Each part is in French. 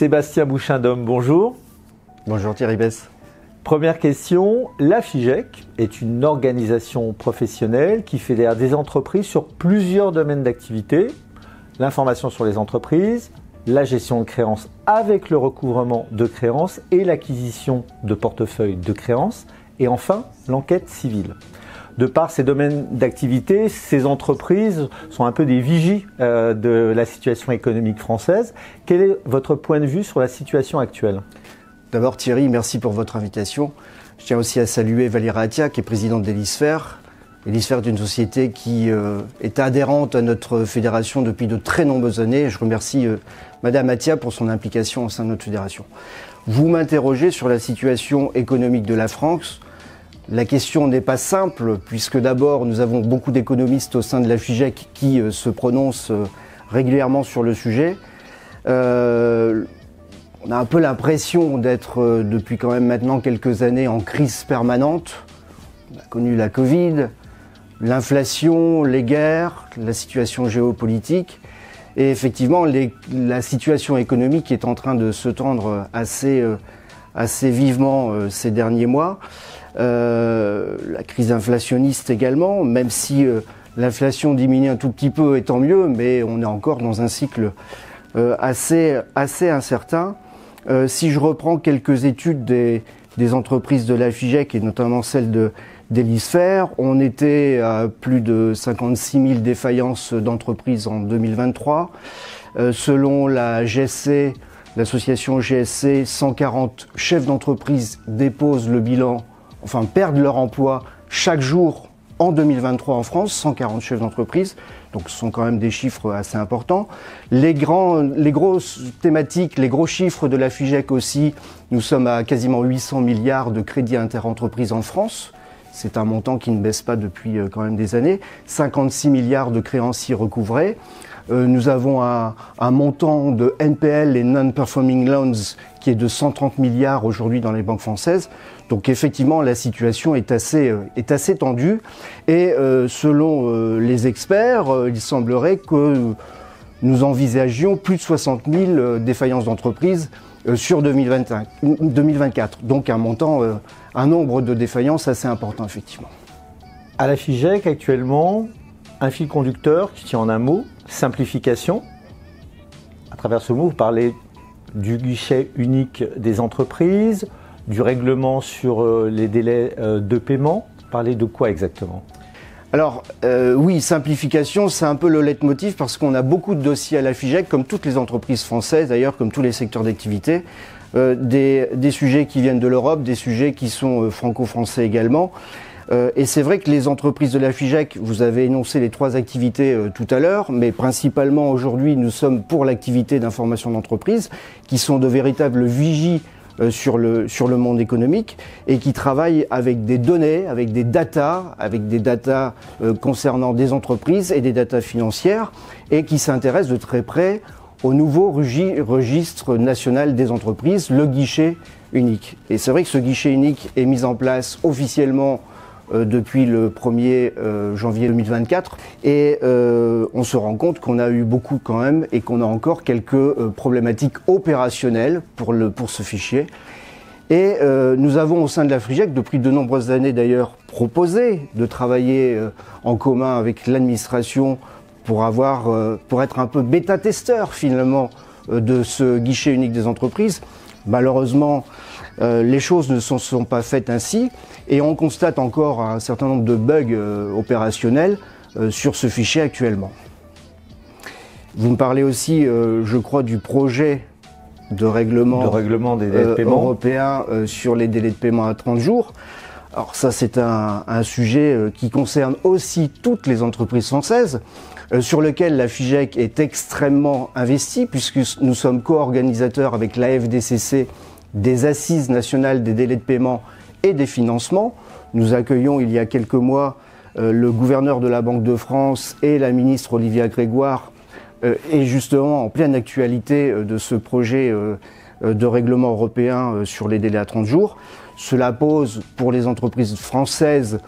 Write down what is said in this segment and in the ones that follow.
Sébastien Bouchain-Dôme, bonjour. Bonjour Thierry Besse. Première question, la FIGEC est une organisation professionnelle qui fédère des entreprises sur plusieurs domaines d'activité. L'information sur les entreprises, la gestion de créances avec le recouvrement de créances et l'acquisition de portefeuilles de créances. Et enfin, l'enquête civile. De par ces domaines d'activité, ces entreprises sont un peu des vigies de la situation économique française. Quel est votre point de vue sur la situation actuelle ? D'abord Thierry, merci pour votre invitation. Je tiens aussi à saluer Valérie Attia, qui est présidente d'Elisfer. Elisfer est une société qui est adhérente à notre fédération depuis de très nombreuses années. Je remercie Madame Attia pour son implication au sein de notre fédération. Vous m'interrogez sur la situation économique de la France. La question n'est pas simple, puisque d'abord nous avons beaucoup d'économistes au sein de la FIGEC qui se prononcent régulièrement sur le sujet. On a un peu l'impression d'être depuis quand même maintenant quelques années en crise permanente. On a connu la Covid, l'inflation, les guerres, la situation géopolitique. Et effectivement, la situation économique est en train de se tendre assez vivement ces derniers mois. La crise inflationniste également, même si l'inflation diminue un tout petit peu, et tant mieux, mais on est encore dans un cycle assez incertain. Si je reprends quelques études des entreprises de la FIGEC et notamment celle d'Elisfer, on était à plus de 56 000 défaillances d'entreprises en 2023. Selon la GSC, l'association GSC, 140 chefs d'entreprise déposent le bilan, enfin perdent leur emploi chaque jour en 2023 en France, 140 chefs d'entreprise. Donc ce sont quand même des chiffres assez importants. Les grosses thématiques, les gros chiffres de la FIGEC aussi, nous sommes à quasiment 800 milliards de crédits interentreprises en France. C'est un montant qui ne baisse pas depuis quand même des années. 56 milliards de créanciers recouvrés. Nous avons un montant de NPL, les Non-Performing Loans, qui est de 130 milliards aujourd'hui dans les banques françaises. Donc effectivement, la situation est assez tendue. Et selon les experts, il semblerait que nous envisagions plus de 60 000 défaillances d'entreprises sur 2024. Donc un nombre de défaillances assez important, effectivement. À la FIGEC, actuellement, un fil conducteur qui tient en un mot, simplification. À travers ce mot, vous parlez du guichet unique des entreprises, du règlement sur les délais de paiement. Vous parlez de quoi exactement ? Alors oui, simplification, c'est un peu le leitmotiv parce qu'on a beaucoup de dossiers à la FIGEC, comme toutes les entreprises françaises d'ailleurs, comme tous les secteurs d'activité, des sujets qui viennent de l'Europe, des sujets qui sont franco-français également. Et c'est vrai que les entreprises de la FIGEC, vous avez énoncé les 3 activités tout à l'heure, mais principalement aujourd'hui nous sommes pour l'activité d'information d'entreprise, qui sont de véritables vigies sur le monde économique et qui travaillent avec des données, avec des datas concernant des entreprises et des datas financières et qui s'intéressent de très près au nouveau registre national des entreprises, le guichet unique. Et c'est vrai que ce guichet unique est mis en place officiellement depuis le 1er janvier 2024 et on se rend compte qu'on a eu beaucoup quand même et qu'on a encore quelques problématiques opérationnelles pour ce fichier. Et nous avons au sein de la FIGEC depuis de nombreuses années d'ailleurs proposé de travailler en commun avec l'administration pour être un peu bêta-testeur finalement de ce guichet unique des entreprises. Malheureusement, les choses ne se sont pas faites ainsi et on constate encore un certain nombre de bugs opérationnels sur ce fichier actuellement. Vous me parlez aussi, je crois, du projet de règlement des délais de paiement européen sur les délais de paiement à 30 jours. Alors ça, c'est un sujet qui concerne aussi toutes les entreprises françaises, sur lequel la FIGEC est extrêmement investie, puisque nous sommes co-organisateurs avec la FDCC des Assises nationales des délais de paiement et des financements. Nous accueillons il y a quelques mois le gouverneur de la Banque de France et la ministre Olivia Grégoire, et justement en pleine actualité de ce projet de règlement européen sur les délais à 30 jours. Cela pose pour les entreprises françaises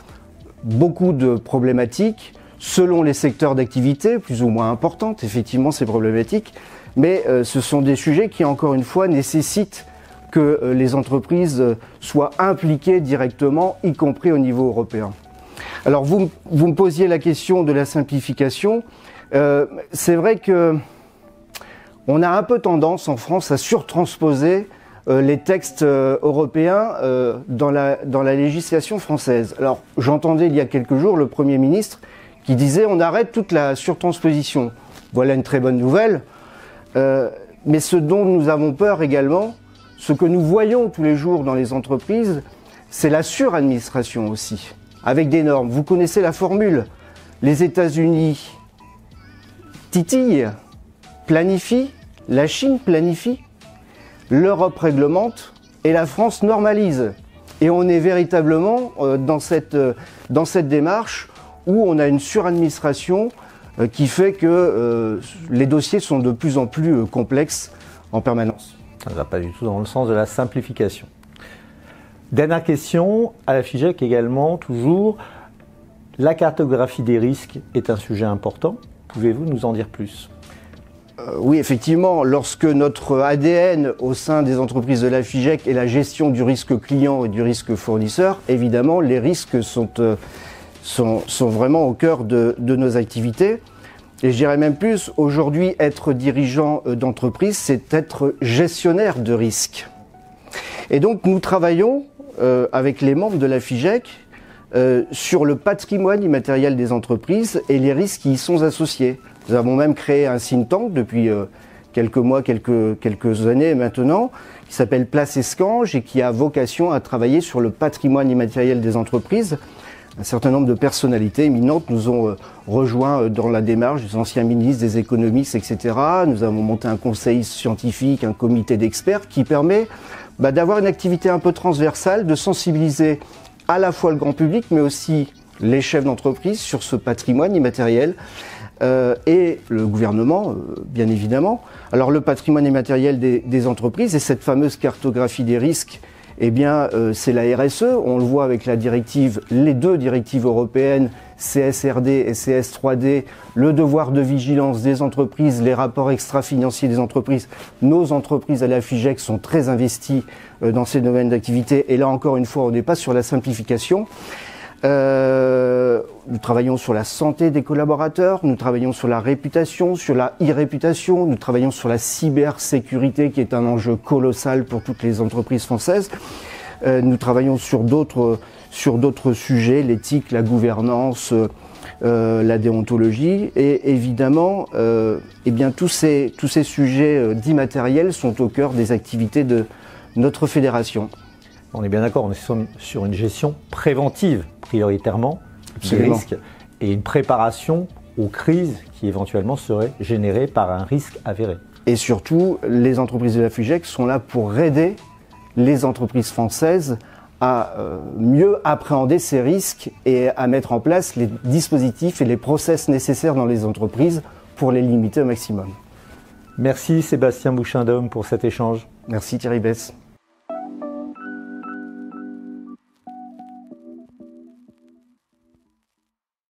beaucoup de problématiques. selon les secteurs d'activité, plus ou moins importantes, effectivement c'est problématique, mais ce sont des sujets qui, encore une fois, nécessitent que les entreprises soient impliquées directement, y compris au niveau européen. Alors vous me posiez la question de la simplification. C'est vrai que on a un peu tendance en France à surtransposer les textes européens dans la législation française. Alors j'entendais il y a quelques jours le Premier ministre qui disait on arrête toute la surtransposition. Voilà une très bonne nouvelle. Mais ce dont nous avons peur également, ce que nous voyons tous les jours dans les entreprises, c'est la suradministration aussi, avec des normes. Vous connaissez la formule. Les États-Unis titillent, planifient, la Chine planifie, l'Europe réglemente et la France normalise. Et on est véritablement dans cette démarche où on a une suradministration qui fait que les dossiers sont de plus en plus complexes en permanence. Ça ne va pas du tout dans le sens de la simplification. Dernière question, à la FIGEC également, toujours, la cartographie des risques est un sujet important. Pouvez-vous nous en dire plus ? Oui, effectivement, lorsque notre ADN au sein des entreprises de la FIGEC est la gestion du risque client et du risque fournisseur, évidemment, les risques sont vraiment au cœur de nos activités. Et je dirais même plus, aujourd'hui, être dirigeant d'entreprise, c'est être gestionnaire de risques. Et donc, nous travaillons avec les membres de la FIGEC sur le patrimoine immatériel des entreprises et les risques qui y sont associés. Nous avons même créé un think tank depuis quelques mois, quelques années maintenant, qui s'appelle Place Escange et qui a vocation à travailler sur le patrimoine immatériel des entreprises. Un certain nombre de personnalités éminentes nous ont rejoints dans la démarche, des anciens ministres, des économistes, etc. Nous avons monté un conseil scientifique, un comité d'experts qui permet d'avoir une activité un peu transversale, de sensibiliser à la fois le grand public, mais aussi les chefs d'entreprise sur ce patrimoine immatériel et le gouvernement, bien évidemment. Alors le patrimoine immatériel des entreprises et cette fameuse cartographie des risques, eh bien, c'est la RSE. On le voit avec la directive, les deux directives européennes, CSRD et CS3D, le devoir de vigilance des entreprises, les rapports extra-financiers des entreprises. Nos entreprises à la FIGEC sont très investies dans ces domaines d'activité. Et là, encore une fois, on n'est pas sur la simplification. Nous travaillons sur la santé des collaborateurs, nous travaillons sur la réputation, sur la e-réputation, nous travaillons sur la cybersécurité qui est un enjeu colossal pour toutes les entreprises françaises. Nous travaillons sur d'autres sujets, l'éthique, la gouvernance, la déontologie et évidemment, eh bien, tous ces sujets d'immatériel sont au cœur des activités de notre fédération. On est bien d'accord, on est sur une gestion préventive prioritairement des risques et une préparation aux crises qui éventuellement seraient générées par un risque avéré. Et surtout, les entreprises de la FIGEC sont là pour aider les entreprises françaises à mieux appréhender ces risques et à mettre en place les dispositifs et les process nécessaires dans les entreprises pour les limiter au maximum. Merci Sébastien Bouchain-Dôme pour cet échange. Merci Thierry Besse.